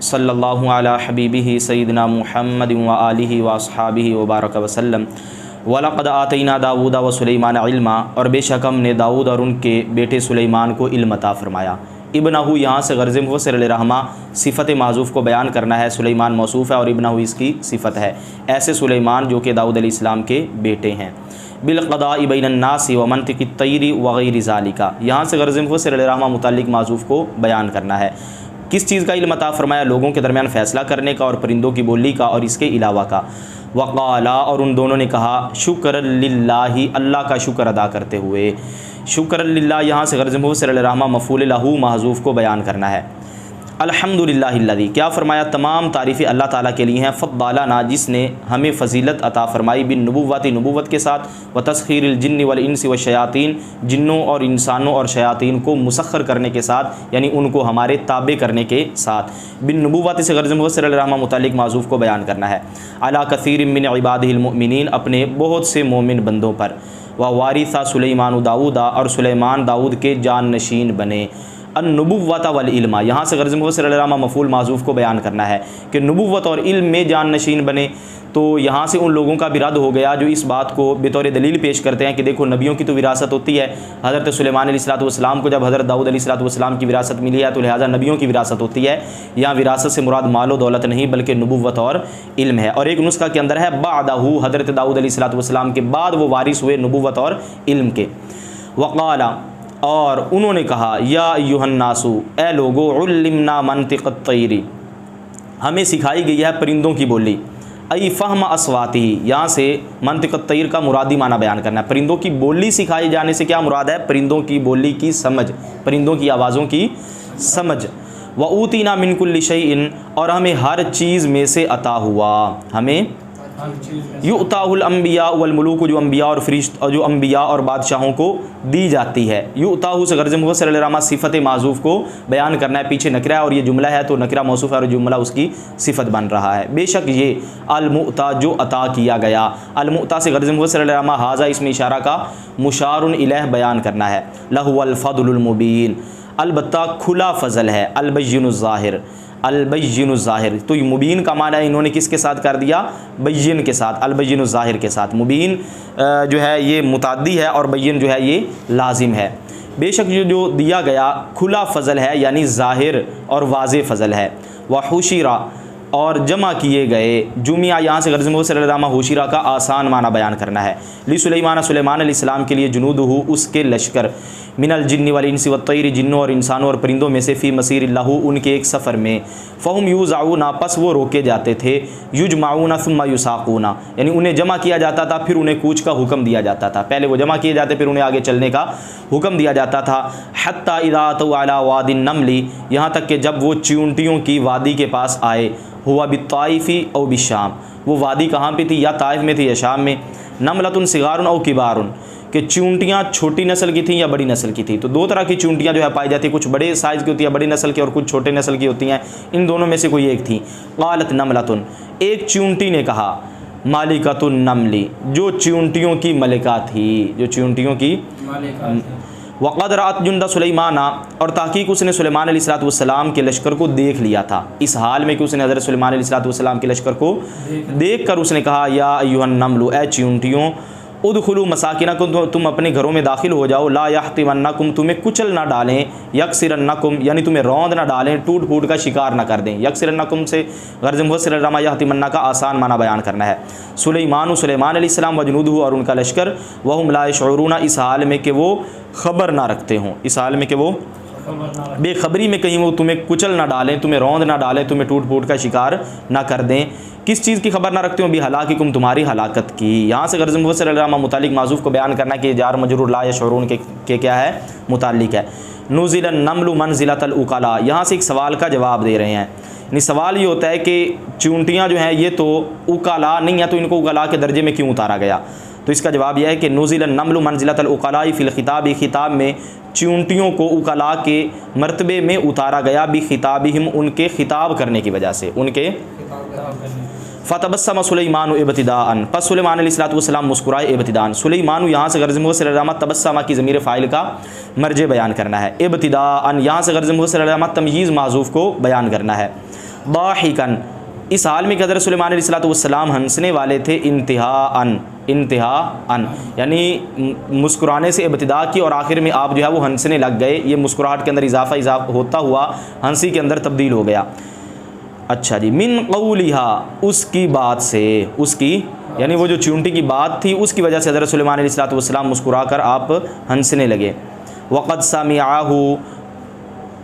सल्लल्लाहु अला हबीबिही सय्यिदिना मुहम्मद व आलिहि व अस्हाबिहि व बारक वसल्लम। वलक़द आतैना दाऊद व सुलैमान इल्मा, और बेशक हमने दाऊद और उनके बेटे सुलैमान को इल्म अता फ़रमाया। इब्नहु यहाँ से गर्ज़ मुफ़स्सिर रहमा सिफ़त माज़ूफ़ को बयान करना है। सुलैमान मौसूफ़ है और इब्नहु इसकी सिफ़त है। ऐसे सुलैमान जो कि दाऊद अलैहिस्सलाम के बेटे हैं। बिलक़दाइ बैनन्नासि व मंतिक़ि तैरी व गैरि ज़ालिका, यहाँ से गर्ज़ मुफ़स्सिर रहमा मुतल्लिक़ माज़ूफ़ को बयान करना है। किस चीज़ का इल्म अता फ़रमाया? लोगों के दरमियान फ़ैसला करने का और परिंदों की बोली का और इसके अलावा का। वक़ाला, और उन दोनों ने कहा, शुक्रन लिल्लाहि, अल्लाह का शुक्र अदा करते हुए। शुक्रन लिल्लाह यहाँ से गर्ज़ मुफ़स्सिर रहमा मफ़ूल लहू महज़ूफ़ को बयान करना है। अल्हम्दुलिल्लाहिल्लज़ी, क्या फ़रमाया? तमाम तारीफ़ें अल्लाह ताला के लिए हैं। फ़द्दलना, जिसने हमें फ़जीलत अता फ़रमाई, बिन नबुव्वति, नबुव्वत के साथ, व तस्ख़ीरिल जिन्नि वल इंसी व शयातीन, जिन्नों और इंसानों और शयातीन को मुसख़्ख़र करने के साथ, यानी उनको हमारे ताबे करने के साथ। बिन नबुव्वति से गर्ज़ मुफ़स्सिर रहमा मुतल्लिक़ माज़ूफ़ को बयान करना है। अला कसीरिम मिन इबादिहिल मुमिनीन, अपने बहुत से मोमिन बंदों पर। व वारिसा सुलैमान दाऊदा, और सुलैमान दाऊद के जान नशीन बने। अन-नबुव्वत वल इल्मा, यहाँ से गर्ज़ मुफ़स्सिर रहमा मफ़ूल माज़ूफ़ को बयान करना है कि नबुव्वत और इल्म में जान नशीन बने। तो यहाँ से उन लोगों का भी रद्द हो गया जो इस बात को बेतौर दलील पेश करते हैं कि देखो नबियों की तो विरासत होती है। हज़रत सुलैमान अलैहिस्सलाम को जब हज़रत दाऊद अलैहिस्सलाम की विरासत मिली है तो लिहाजा नबियों की विरासत होती है। यहाँ विरासत से मुराद माल व दौलत नहीं बल्कि नबुव्वत और इल्म है। और एक नुस्खा के अंदर है बादहू, हज़रत दाऊद अलैहिस्सलाम के बाद वो वारिस हुए नबुव्वत और इल्म के। वक़ाला, और उन्होंने कहा, या अय्युहन्नासु, ए लोगो, उल्लिमना मंतिक़त तैरी, हमें सिखाई गई है परिंदों की बोली। अई फ़हम अस्वाती, यहाँ से मंतिक़त तैर का मुरादी माना बयान करना है। परिंदों की बोली सिखाई जाने से क्या मुराद है? परिंदों की बोली की समझ, परिंदों की आवाज़ों की समझ। व ऊतीना मिन कुल्लि शैइन, और हमें हर चीज़ में से अता हुआ, हमें युताहुल अंबिया वल मुलूक, जो अंबिया और फरिश्ते, जो अंबिया और बादशाहों को दी जाती है। युताहु से गर्ज़ मुफ़स्सिर रहमा सिफ़त माज़ूफ़ को बयान करना है। पीछे नकरा है और ये जुमला है तो नकरा मौसूफ़ है और जुमला उसकी सिफ़त बन रहा है। बेशक ये अल-मुअता, जो अता किया गया। अल-मुअता से गर्ज़ मुफ़स्सिर रहमा हाज़ा इसमें इशारा का मुशारुन इलैह बयान करना है। लहुवल फ़द्लुल मुबीन, अलबत्ता खुला फ़ज़ल है। अल-बय्यिनुज़ ज़ाहिर, अल-बय्यिनुज़ ज़ाहिर, तो ये मुबीन का माना इन्होंने किसके साथ कर दिया? बय्यिन के साथ, अल-बय्यिनुज़ ज़ाहिर के साथ। मुबीन जो है ये मुताद्दी है और बय्यिन जो है ये लाजिम है। बेशक जो दिया गया खुला फ़ज़ल है, यानी ज़ाहिर और वाज़े फ़ज़ल है। व हुशिरा, और जमा किए गए। जुमिया, यहाँ से गर्ज़ मुफ़स्सिर रहमा हुशिरा का आसान माना बयान करना है। ली सुलैमान, सुलैमान अलैहिस्सलाम के लिए, जुनूदहु, उसके लश्कर, मिनल जिन्नि वल इंसी व तैरी, जिन्नों और इंसानों और परिंदों में से, फ़ी मसीरिल्लाहु, उनके एक सफ़र में। फ़हुम यूज़ाऊना, पस वो रोके जाते थे। युजमाऊना सुम्मा युसाक़ूना, यानी उन्हें जमा किया जाता था फिर उन्हें कूच का हुक्म दिया जाता था। पहले वो जमा किए जाते फिर उन्हें आगे चलने का हुक्म दिया जाता था। हत्ता इज़ा अतौ अला वादिन नमली, यहाँ तक कि जब वो चींटियों की वादी के पास आए। हुआ बित्ताइफ़ी औ बिशाम, वो वादी कहाँ पे थी? या ताइफ में थी या शाम में। नमलतुन सिगारुन औ किबारुन, कि चूंटियाँ छोटी नस्ल की थी या बड़ी नस्ल की थी। तो दो तरह की चूंटियाँ जो है पाई जाती है, कुछ बड़े साइज़ की होती है बड़ी नस्ल की, और कुछ छोटे नस्ल की होती हैं। इन दोनों में से कोई एक थी। क़ालत नमलतुन, एक चूंटी ने कहा, मालिकतुन नमली, जो चूंटियों की मलिका थी, जो चूंटियों की वक़द रअत जुंद सुलैमाना, और ताक़ीक उसने सुलैमान अलैहिस्सलाम के लश्कर को देख लिया था। इस हाल में कि उसने हज़रत सुलैमान अलैहिस्सलाम के लश्कर को देख कर उसने कहा, या अय्युहन नमलु, ए चींटियों, उदखुलू मसाकिनकुम, तुम अपने घरों में दाखिल हो जाओ। ला यहतिमन्नकुम, तुम्हें कुचल ना डालें। यकसिरन्नकुम, यानी तुम्हें रौंद ना डालें, टूट फूट का शिकार ना कर दें। यकसिरन्नकुम से गर्ज़ मुफ़स्सिर रहमा यहतिमन्ना का आसान माना बयान करना है। सुलैमान अलैहिस्सलाम व जुनूदहु, और उनका लश्कर, वहुम ला यशऊरून, इस हाल में कि वो ख़बर ना रखते हों, इस हाल में कि वो बेखबरी में कहीं वो तुम्हें कुचल ना डालें, तुम्हें रौंद ना डालें, तुम्हें टूट फूट का शिकार ना कर दें। किस चीज़ की खबर ना रखते हो? भी हलाकिकुम, तुम्हारी हलाकत की। यहाँ से गर्ज़ मुफ़स्सिर रहमा मुतालिक माज़ूफ़ को बयान करना कि जार मजरूर ला यशऊरून के क्या है? मुतालिक है। नुज़िलन नमलु मंज़िलतल उक़ला, यहाँ से एक सवाल का जवाब दे रहे हैं। यानी सवाल ये होता है कि चूंटियाँ जो हैं ये तो उक़ला नहीं है, तो इनको उक़ला के दर्जे में क्यों उतारा गया? तो इसका जवाब यह है कि नुज़िलन नमलु मंज़िलतल उक़लाई फ़िल ख़िताब, खिताब में चूंटियों को उक़ला के मरतबे में उतारा गया। बि ख़िताबिहिम, उनके ख़िताब करने की वजह से, उनके फ़तबस्सम सुलैमान इब्तिदाअन, पस सुलैमान अलैहिस्सलाम मुस्कुराए इब्तिदाअन। सुलैमान यहाँ से गर्ज़ मुफ़स्सिर रहमा तबस्सम की ज़मीर फ़ाइल का मर्जे बयान करना है। इब्तिदाअन यहाँ से गर्ज़ मुफ़स्सिर रहमा तमयीज़ माज़ूफ़ को बयान करना है। दाहिकन, इस हाल में कि हज़रत सुलेमान अलैहिस्सलाम हंसने वाले थे, इंतहाअन यानी मुस्कुराने से इब्तिदा की और आखिर में आप जो है वो हंसने लग गए। ये मुस्कुराहट के अंदर इजाफा होता हुआ हंसी के अंदर तब्दील हो गया। अच्छा जी, मिन क़ौलिहा, उसकी बात से, उसकी यानी वो जो चूंटी की बात थी उसकी वजह से हज़रत सुलेमान अलैहिस्सलाम मुस्कुरा कर आप हंसने लगे। वक़द समिअहु,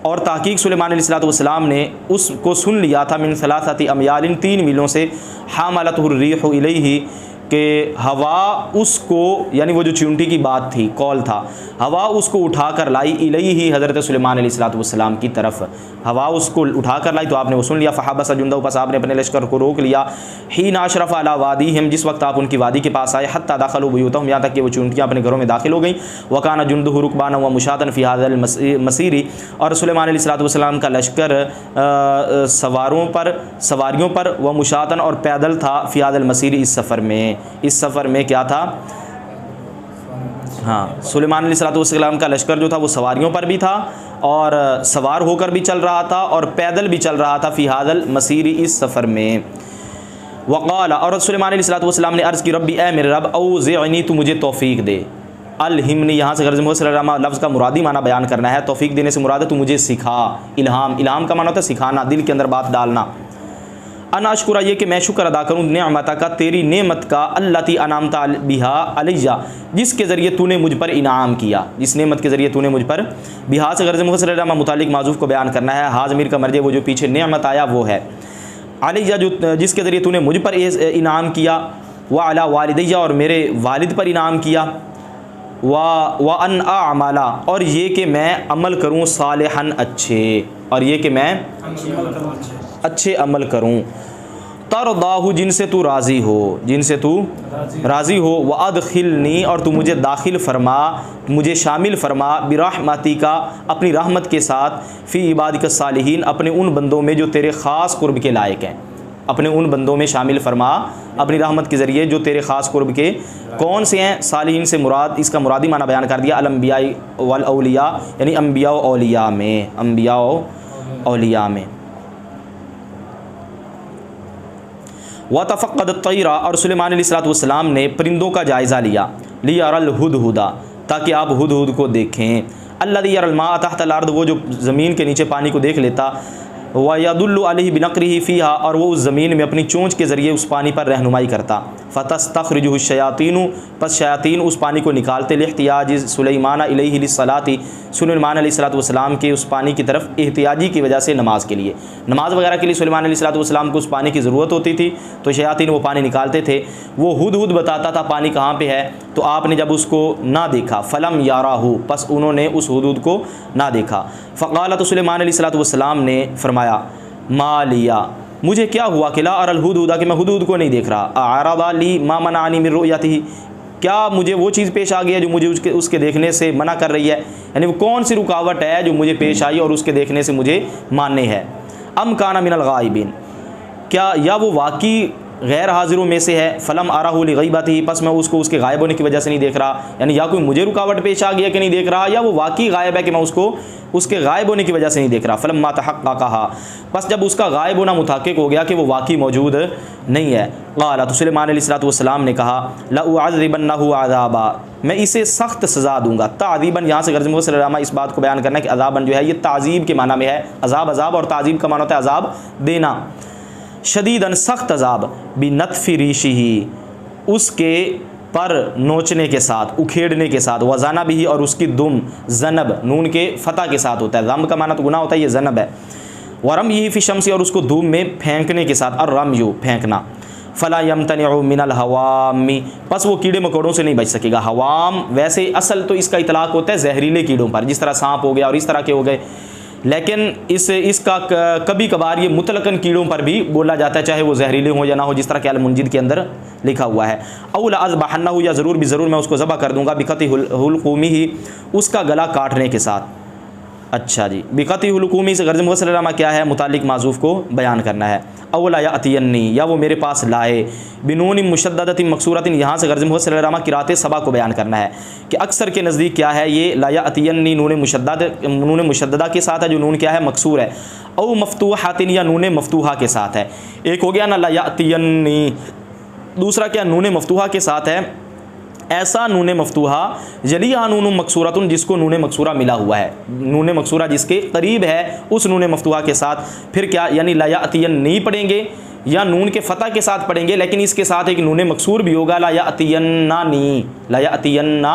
और ताकीक सुलेमान अलैहिस्सलाम ने उसको सुन लिया था, मिन सलासति अमयालिन, 3 मीलों से, हामलतहु अर्रीहु इलैहि, कि हवा उसको, यानी वो जो चूंटी की बात थी, कौल था, हवा उसको उठा कर लाई, इलैहि, हज़रत सुलेमान अलैहिस्सलाम की तरफ, हवा उसको उठा कर लाई तो आपने वो सुन लिया। फ़हबस जुंदहु, बस आपने अपने लश्कर को रोक लिया। ही नाशरफ़ अला वादीहिम, जिस वक्त आप उनकी वादी के पास आए, हत्ता दाखलू बुयूतहुम, यहाँ तक कि वो चूंटियाँ अपने घरों में दाखिल हो गई। वकाना जुंदुहु रुकबान व मुशातन फ़ी हाज़िल मसीरी, और सुलेमान अलैहिस्सलाम का लश्कर सवारियों पर व मुशातन, और पैदल था, फ़ी हाज़िल मसीरी, इस सफ़र में क्या था, हाँ, सुलेमान अलैहिस्सलाम का लश्कर जो था वो सवारियों पर भी था और सवार होकर भी चल रहा था और पैदल भी चल रहा था, फ़ी हाज़िल मसीरी, इस सफ़र में। वक़ाल, और सुलेमान अलैहिस्सलाम ने अर्ज़ की, रब्बी, ए मेरे रब, औज़िअनी, तू मुझे तौफ़ीक दे। अलहिमनी, यहाँ से गर्ज़ मुसल्लमा लफ्ज़ का मुरादी माना बयान करना है। तौफ़ीक देने से मुराद है तू मुझे सिखा। इल्हाम का माना होता है सिखाना, दिल के अंदर बात डालना। अना अशकुरा, ये कि मैं शुक्र अदा करूँ, नेमत का, तेरी नेमत का, अल्लती अनामता बिहा अलैया, जिसके ज़रिए तूने मुझ पर इनाम किया, जिस नेमत के ज़रिए तूने मुझ पर, बिहा से गर्ज़ मुसल्लमा मुतालिक माज़ूफ़ को बयान करना है। हाज़ मीर का मर्जे, वो जो पीछे नेमत आया वो है अलैया, जो जिसके ज़रिए तूने मुझ पर इनाम किया, व अला वालिदैया, और मेरे वालिद पर इनाम किया, व अन आमाला, और ये कि मैं अमल करूँ, सालिहन, अच्छे, और ये कि मैं अच्छे अमल करूँ, तरदाहु, जिनसे तू राज़ी हो, व अदखिलनी, और तू मुझे दाखिल फरमा, मुझे शामिल फरमा, बिरहमती का, अपनी रहमत के साथ, फ़ी इबादिका सालिहीन, अपने उन बंदों में जो तेरे ख़ास कुर्ब के लायक हैं, अपने उन बंदों में शामिल फरमा अपनी रहमत के ज़रिए जो तेरे ख़ास कुर्ब के। कौन से हैं? सालिहीन से मुराद, इसका मुरादी माना बयान कर दिया, अल अंबिया वल औलिया, यानी अंबिया व औलिया में, व तफ़क़्क़द तैरा, और सुलेमान अलैहिस्सलाम ने परिंदों का जायज़ा लिया, लियरल हुदहुदा, ताकि आप हुदहुद को देखें, अल्लज़ी यरल मा तहतल अर्द, वो जो ज़मीन के नीचे पानी को देख लेता, व यदुल्लु अलैहि बिनक़रिही फ़ीहा, और वो उस ज़मीन में अपनी चोंच के ज़रिए उस पानी पर रहनुमाई करता। फ़तस्तख़रिजुहु शयातीनु, बस शयातीन उस पानी को निकालते, लिहतियाज सुलैमान अलैहि लिस्सलाती, सुलैमान अलैहिस्सलाम के उस पानी की तरफ एहतियाजी की वजह से, नमाज के लिए, नमाज वगैरह के लिए सुलैमान अलैहिस्सलाम को उस पानी की ज़रूरत होती थी, तो शयातीन वो पानी निकालते थे। वो हुदहुद बताता था पानी कहाँ पे है, तो आपने जब उसको ना देखा, फ़लम याराहु, बस उन्होंने उस हुदहुद को ना देखा। फ़क़ाल, तो सुलैमान अलैहिस्सलाम ने फरमाया, मालिया, मुझे क्या हुआ, कि ला अरल हुदहुदा, कि मैं हुदहुद को नहीं देख रहा, आरादा ली मा मनानी मिन रुयतिही, क्या मुझे वो चीज़ पेश आ गई है जो मुझे उसके देखने से मना कर रही है, यानी वो कौन सी रुकावट है जो मुझे पेश आई और उसके देखने से मुझे मानने है। अम काना मिनल गायबिन, क्या या वो वाकई गैर हाजिरों में से है, फ़लम आराहु लिग़ैबतिही, बस मैं उसको उसके गायब होने की वजह से नहीं देख रहा, यानी या कोई मुझे रुकावट पेश आ गया कि नहीं देख रहा, या वो वाकई गायब है कि मैं उसको उसके गायब होने की वजह से नहीं देख रहा। फ़लम्मा तहक़्क़क़हा, बस जब उसका गायब होना मुतहक़्क़िक़ हो गया कि वो वाकई मौजूद नहीं है, क़ाल, तो सुलेमान अलैहिस्सलाम ने कहा, लउअज़िबन्नहु अज़ाबा, मैं इसे सख्त सज़ा दूँगा। ताज़ीबन, यहाँ से गर्ज़ मुसल्लमा इस बात को बयान करना है कि अज़ाबन जो है ये ताज़ीब के माना में है, अज़ाब और ताज़ीब का माना होता है अज़ाब देना। शदीदन, सख्त अज़ाब, बिनतफ़ि रीशिही, उसके पर नोचने के साथ, उखेड़ने के साथ, वज़ाना भी, और उसकी दुम, ज़नब नून के फ़तह के साथ होता है, ज़म का माना तो गुनाह होता है, ये ज़नब है। वरम यही फ़ी शम्सी, और उसको धूम में फेंकने के साथ, और रम्यू, फेंकना। फ़ला यम्तनिउ मिनल हवामी, बस वो कीड़े मकोड़ों से नहीं बच सकेगा। हवाम वैसे असल तो इसका इतलाक़ होता है जहरीले कीड़ों पर, जिस तरह सांप हो गया और इस तरह के हो गए, लेकिन इसका कभी कभार ये मुतलकन कीड़ों पर भी बोला जाता है, चाहे वो जहरीले हो या ना हो, जिस तरह के अल मुंजिद के अंदर लिखा हुआ है। औला अज़बहन्नहु, या ज़रूर भी ज़रूर मैं उसको ज़बह कर दूँगा, बिक़ती हुलक़ूमिही, उसका गला काटने के साथ। अच्छा जी, बिक़ती हुलक़ूमी से गर्ज़ मुसल्लमा क्या है, मुतालिक माज़ूफ़ को बयान करना है। औला यातियन्नी, या वो मेरे पास लाए, बिनून मुशद्ददतिन मकसूरतिन, यहाँ से गर्ज़ मुसल्लमा किराते सबा को बयान करना है कि अक्सर के नज़दीक क्या है, ये ला यातियन्नी नून मुशद्ददा के साथ है, जो नून क्या है, मकसूर है। औ मफ्तूहातिन या नून मफ्तूहा के साथ है। एक हो गया ना ला यातियन्नी, दूसरा क्या नून मफ्तूहा के साथ है ऐसा नून मफ्तूहा जलिया नून मकसूरतुन जिसको नून मकसूरा मिला हुआ है, नून मकसूरा जिसके करीब है उस नून मफ्तूहा के साथ। फिर क्या यानी ला यातियन्नी पढ़ेंगे या नून के फ़तह के साथ पढ़ेंगे, लेकिन इसके साथ एक नून मकसूर भी होगा ला यातियन्नानी, ला यातियन्ना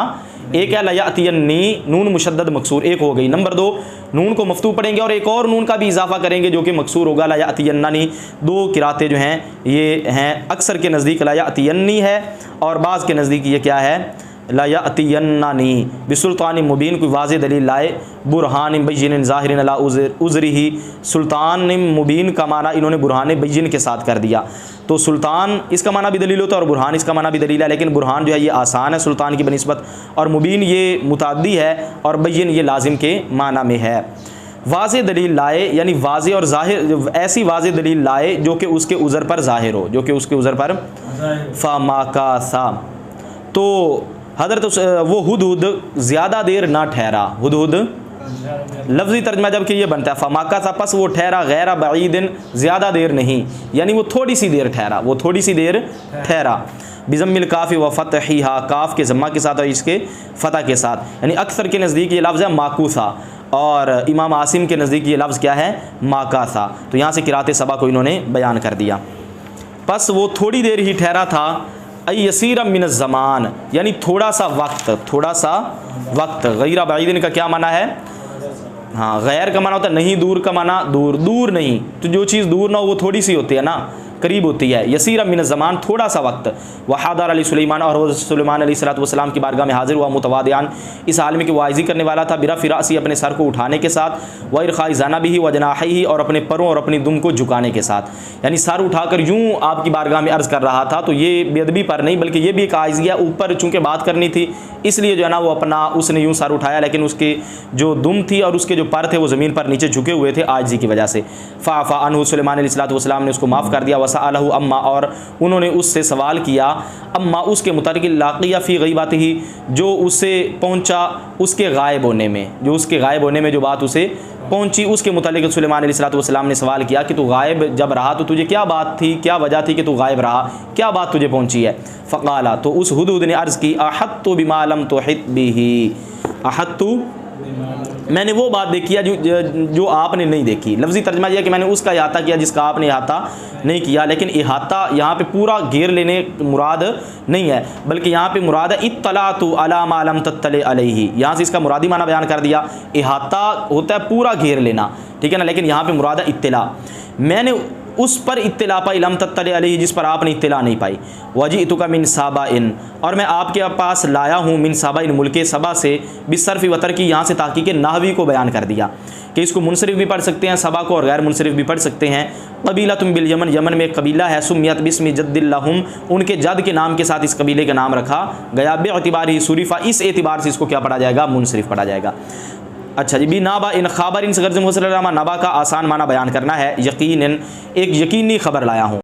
एक है ला यातियन्नी नून मुशद्दद मकसूर, एक हो गई। नंबर 2 नून को मफ्तू पढ़ेंगे और एक और नून का भी इजाफा करेंगे जो कि मकसूर होगा ला यातियन्नानी। 2 किराते जो हैं ये हैं अक्सर के नज़दीक ला यातियन्नी है और बाज़ के नज़दीक ये क्या है ला यातियन्नानी बिसुल्तान मुबीन, कोई वाज़े दलील लाए, बुरहान बय्यिन ज़ाहिरिन अला उज़रिही। सुल्तान मुबीन का माना इन्होंने बुरहान बय्यिन के साथ कर दिया, तो सुल्तान इसका माना भी दलील होता है और बुरहान इसका माना भी दलील है, लेकिन बुरहान जो है ये आसान है सुल्तान की बनिस्बत और मुबीन ये मुताद्दी है और बय्यिन ये लाजिम के माना में है। वाज़े दलील लाए यानी वाज़े और ज़ाहिर, ऐसी वाज़े दलील लाए जो कि उसके उज़र पर ज़ाहिर हो, जो कि उसके उज़र पर फ़माका सा। तो हज़रत वो हुदहुद ज़्यादा देर ना ठहरा, हुदहुद लफ्ज़ी तर्जमा जबकि ये बनता है फ़माका सा पस वो ठहरा गैर बईदिन ज़्यादा देर नहीं, यानी वो थोड़ी सी देर ठहरा, वो थोड़ी सी देर ठहरा। बिज़म्मिल काफ़ी व फ़तहिहा, काफ़ के ज़म्मा के साथ और इसके फ़तह के साथ, यानी अक्सर के नज़दीक ये लफ्ज़ है माकूसा और इमाम आसिम के नज़दीक ये लफ्ज़ क्या है माकासा। तो यहाँ से किराते सबा को इन्होंने बयान कर दिया। बस वो थोड़ी देर ही ठहरा था, यसीरा मिन ज़मान यानी थोड़ा सा वक्त, थोड़ा सा वक्त। गैर बईदिन का क्या माना है, हाँ गैर का माना होता है नहीं, दूर का माना दूर, दूर नहीं, तो जो चीज़ दूर ना हो वो थोड़ी सी होती है ना, करीब होती है। यसीरा मिन ज़मान थोड़ा सा वक्त। वहादर अली सुलेमान और वो सुलेमान अलैहिस्सलाम की बारगाह में हाजिर हुआ मुतवादियान इस हाल में कि वाइज़ी करने वाला था, बिरा फिरासी अपने सर को उठाने के साथ, व इरखाई ज़नाबिही व जनाहिही और अपने परों और अपनी दुम को झुकाने के साथ, यानी सर उठाकर यूँ आपकी बारगाह में अर्ज़ कर रहा था। तो ये बेअदबी पर नहीं बल्कि ये भी एक आइज़िया, ऊपर चूँकि बात करनी थी इसलिए जो है ना वो अपना उसने यूँ सर उठाया, लेकिन उसके जो दुम थी और उसके जो पर थे वो ज़मीन पर नीचे झुके हुए थे आजिज़ी की वजह से। फ़ाफ़ा अन्हु सुलेमान अलैहिस्सलाम ने उसको माफ़ कर दिया। वसअलहु अम्मा और उन्होंने उससे सवाल किया, अम्मा उसके मुतालिक लाक़िया फ़ी ग़ीबतिही जो उससे पहुँचा उसके गायब होने में, जो उसके गायब होने में जो बात उसे पहुँची उसके मुतालिक सुलेमान अलैहिस्सलाम ने सवाल किया कि तू गायब जब रहा तो तुझे क्या बात थी, क्या वजह थी कि तू गायब रहा, क्या बात तुझे पहुँची है। फ़क़ाला तो उस हुदहुद ने अर्ज़ की अहत्तु बिमा लम तुहित बिही, अहत्तु मैंने वो बात देखी है जो आपने नहीं देखी। लफ्ज़ी तर्जमा यह कि मैंने उसका इहाता किया जिसका आपने इहाता नहीं किया, लेकिन इहाता यहाँ पे पूरा घेर लेने मुराद नहीं है बल्कि यहाँ पे मुराद है इत्तलातु अला मा लम तत्तले अलैहि, यहाँ से इसका मुरादी माना बयान कर दिया। इहाता होता है पूरा घेर लेना, ठीक है ना, लेकिन यहाँ पे मुराद है इत्तला, मैंने उस पर इत्तला पाई लम तत्तले अलैहि जिस पर आपने इत्तला नहीं पाई। वजीतुका मिन साबाइन और मैं आपके पास लाया हूँ मिन साबाइन मुल्के सबा से, बिसरफ़ी वतर की यहाँ से ताकीक नाहवी को बयान कर दिया कि इसको मुनसरिफ भी पढ़ सकते हैं सबा को और गैर मुनसरिफ भी पढ़ सकते हैं। कबीला तुम बिल यमन, यमन में एक कबीला है, सुमियत बिस्मि जद्दिल्लहुम उनके जद के नाम के साथ इस कबीले का नाम रखा गया। बेअतिबारी सुरीफ़ा इस एतिबार से इसको क्या पढ़ा जाएगा, मुनसरिफ पढ़ा जाएगा। अच्छा जी, बी नाबा इन खबर इन से गर्ज़ मुसलमा, नबा का आसान माना बयान करना है, यकीनन एक यकीनी खबर लाया हूँ।